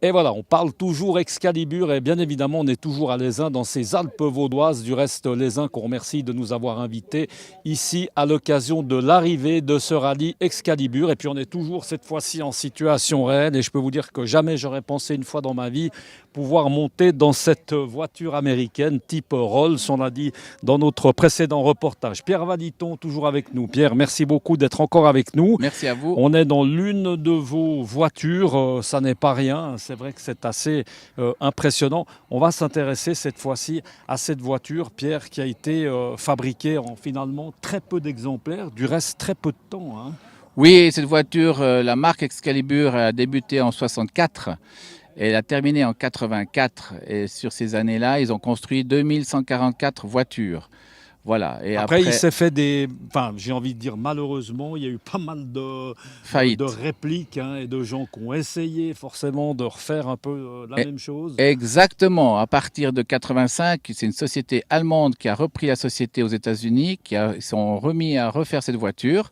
Et voilà, on parle toujours Excalibur et bien évidemment, on est toujours à Lézin, dans ces Alpes vaudoises. Du reste, Lézin, qu'on remercie de nous avoir invités ici à l'occasion de l'arrivée de ce rallye Excalibur. Et puis, on est toujours cette fois-ci en situation réelle. Et je peux vous dire que jamais j'aurais pensé une fois dans ma vie pouvoir monter dans cette voiture américaine type Rolls, on l'a dit dans notre précédent reportage. Pierre Vaditon, toujours avec nous. Pierre, merci beaucoup d'être encore avec nous. Merci à vous. On est dans l'une de vos voitures, ça n'est pas rien, c'est vrai que c'est assez impressionnant. On va s'intéresser cette fois-ci à cette voiture, Pierre, qui a été fabriquée en finalement très peu d'exemplaires, du reste très peu de temps, hein. Oui, cette voiture, la marque Excalibur a débuté en 64 et elle a terminé en 84. Et sur ces années-là, ils ont construit 2144 voitures. Voilà. Et Après, il après, s'est fait des... Enfin, j'ai envie de dire malheureusement, il y a eu pas mal de faillite. répliques hein, et de gens qui ont essayé forcément de refaire un peu la Et- même chose. Exactement. À partir de 85, c'est une société allemande qui a repris la société aux États-Unis, ils sont remis à refaire cette voiture.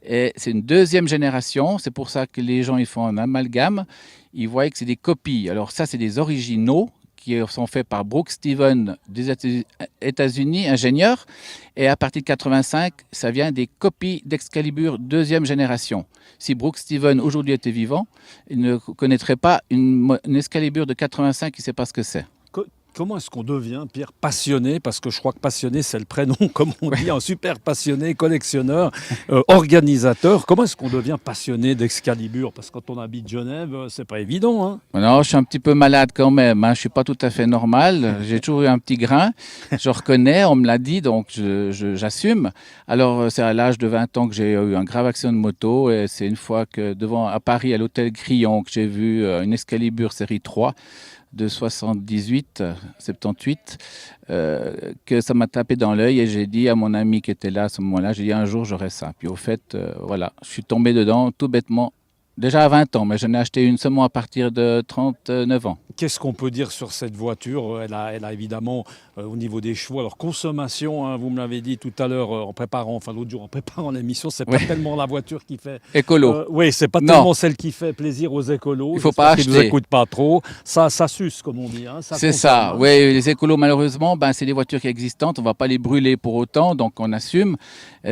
Et c'est une deuxième génération. C'est pour ça que les gens ils font un amalgame. Ils voient que c'est des copies. Alors ça, c'est des originaux qui sont faits par Brooks Stevens des États-Unis, ingénieur. Et à partir de 85, ça vient des copies d'Excalibur deuxième génération. Si Brooks Stevens aujourd'hui était vivant, il ne connaîtrait pas une Excalibur de 85, il ne sait pas ce que c'est. Comment est-ce qu'on devient, Pierre, passionné? Parce que je crois que passionné, c'est le prénom, comme on dit, un super passionné, collectionneur, organisateur. Comment est-ce qu'on devient passionné d'Excalibur? Parce que quand on habite Genève, c'est pas évident, hein. Non, je suis un petit peu malade quand même, hein. Je suis pas tout à fait normal. J'ai toujours eu un petit grain. Je reconnais, on me l'a dit, donc j'assume. Alors, c'est à l'âge de 20 ans que j'ai eu un grave accident de moto. Et c'est une fois que à Paris, à l'hôtel Crillon, que j'ai vu une Excalibur série 3 de 78, 78, que ça m'a tapé dans l'œil et j'ai dit à mon ami qui était là à ce moment-là, j'ai dit un jour j'aurai ça. Puis au fait, voilà, je suis tombé dedans tout bêtement. Déjà à 20 ans, mais j'en ai acheté une seulement à partir de 39 ans. Qu'est-ce qu'on peut dire sur cette voiture? Elle a évidemment, au niveau des chevaux, alors consommation, hein, vous me l'avez dit tout à l'heure en préparant, enfin l'autre jour en préparant l'émission, c'est pas Oui, tellement la voiture qui fait... écolo. Oui, c'est pas Non, tellement celle qui fait plaisir aux écolos. il faut pas J'espère qu'ils nous acheter. écoutent pas trop. Ça suce, comme on dit, hein, ça C'est consomme, ça. hein. Oui, les écolos, malheureusement, ben, c'est des voitures qui existantes. On ne va pas les brûler pour autant, donc on assume.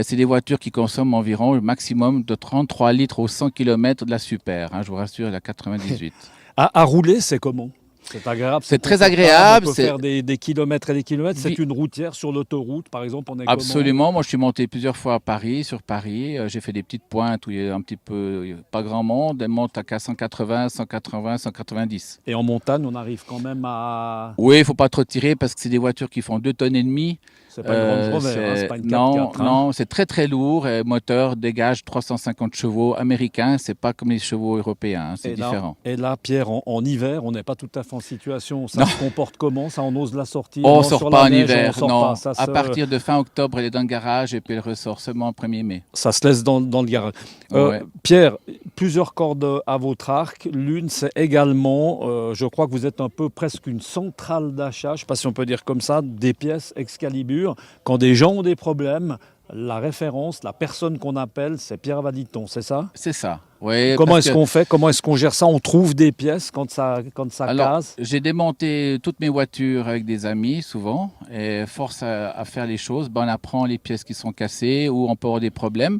C'est des voitures qui consomment environ le maximum de 33 litres au 100 km de la super, hein, je vous rassure, la 98. À rouler, c'est comment? C'est agréable, c'est C'est très confortable, on agréable. peut faire des kilomètres et des kilomètres. C'est Vi- une routière sur l'autoroute, par exemple, on est comment? Absolument. Moi, je suis monté plusieurs fois à Paris, sur Paris. J'ai fait des petites pointes où il y a un petit peu, il y a pas grand monde. Elles montent à 180, 180, 190. Et en montagne, on arrive quand même à... Oui, il faut pas trop tirer parce que c'est des voitures qui font 2 tonnes et demie. C'est pas une Range Rover, hein, c'est pas une Non, 4x4, hein. non, c'est très très lourd. Et moteur dégage 350 chevaux américains. C'est pas comme les chevaux européens, hein, c'est différent. Et là, Pierre, en hiver, on n'est pas tout à fait en situation. Ça Non, se comporte comment? Ça, on ose la sortir? on Non, sort sur pas la en neige, on hiver. sort Non, pas. à partir de fin octobre, elle est dans le garage et puis elle ressort seulement le 1er mai. Ça se laisse dans le garage. Ouais. Pierre, plusieurs cordes à votre arc. L'une, c'est également, je crois que vous êtes un peu presque une centrale d'achat, je ne sais pas si on peut dire comme ça, des pièces Excalibur. Quand des gens ont des problèmes, la référence, la personne qu'on appelle, c'est Pierre Vaditon, c'est ça? C'est ça. Oui, Comment parce est-ce que qu'on fait? Comment est-ce qu'on gère ça? On trouve des pièces quand ça alors, casse? j'ai démonté toutes mes voitures avec des amis, souvent, et force à faire les choses, ben, on apprend les pièces qui sont cassées ou on peut avoir des problèmes.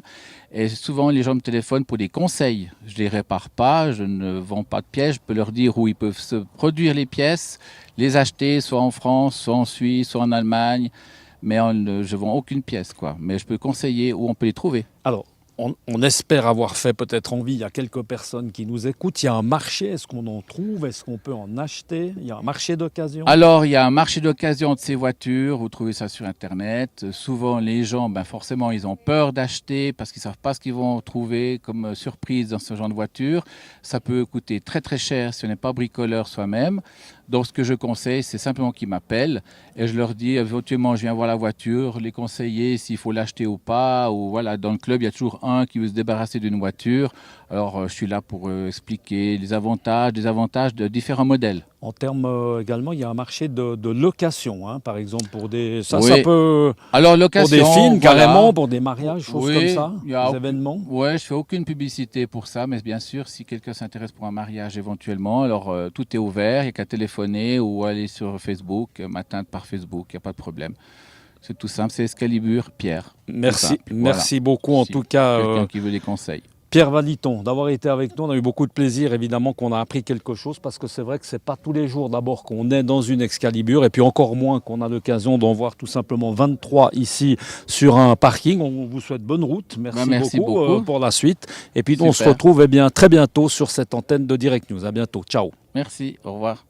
Et souvent, les gens me téléphonent pour des conseils. Je ne les répare pas, je ne vends pas de pièces, je peux leur dire où ils peuvent se produire les pièces, les acheter, soit en France, soit en Suisse, soit en Allemagne. Mais je ne vends aucune pièce, quoi. Mais je peux conseiller où on peut les trouver. Alors, on espère avoir fait peut-être envie. Il y a quelques personnes qui nous écoutent. Il y a un marché. Est-ce qu'on en trouve? Est-ce qu'on peut en acheter? Il y a un marché d'occasion? Alors, il y a un marché d'occasion de ces voitures. Vous trouvez ça sur Internet. Souvent, les gens, ben forcément, ils ont peur d'acheter parce qu'ils ne savent pas ce qu'ils vont trouver comme surprise dans ce genre de voiture. Ça peut coûter très, très cher si on n'est pas bricoleur soi-même. Donc, ce que je conseille, c'est simplement qu'ils m'appellent et je leur dis éventuellement, je viens voir la voiture, les conseiller s'il faut l'acheter ou pas. Ou voilà, dans le club, il y a toujours un qui veut se débarrasser d'une voiture. Alors, je suis là pour expliquer les avantages, désavantages de différents modèles. En termes également, il y a un marché de location, hein, par exemple, pour des... Ça Oui. peut... Alors, Pour location, des films, voilà. carrément, pour des mariages, choses Oui, comme ça, il y a des aucun- événements. Ouais, je fais aucune publicité pour ça, mais bien sûr, si quelqu'un s'intéresse pour un mariage éventuellement, alors tout est ouvert, il n'y a qu'à téléphoner ou aller sur Facebook, m'atteindre par Facebook, il n'y a pas de problème. C'est tout simple, c'est Excalibur Pierre. Tout Merci, simple, merci beaucoup en Si tout cas. quelqu'un qui veut des conseils. Pierre Valiton, d'avoir été avec nous. On a eu beaucoup de plaisir, évidemment, qu'on a appris quelque chose, parce que c'est vrai que c'est pas tous les jours d'abord qu'on est dans une Excalibur, et puis encore moins qu'on a l'occasion d'en voir tout simplement 23 ici sur un parking. On vous souhaite bonne route. Merci beaucoup, pour la suite. Et puis on se Super. retrouve très bientôt sur cette antenne de Direct News. À bientôt. Ciao. Merci, au revoir.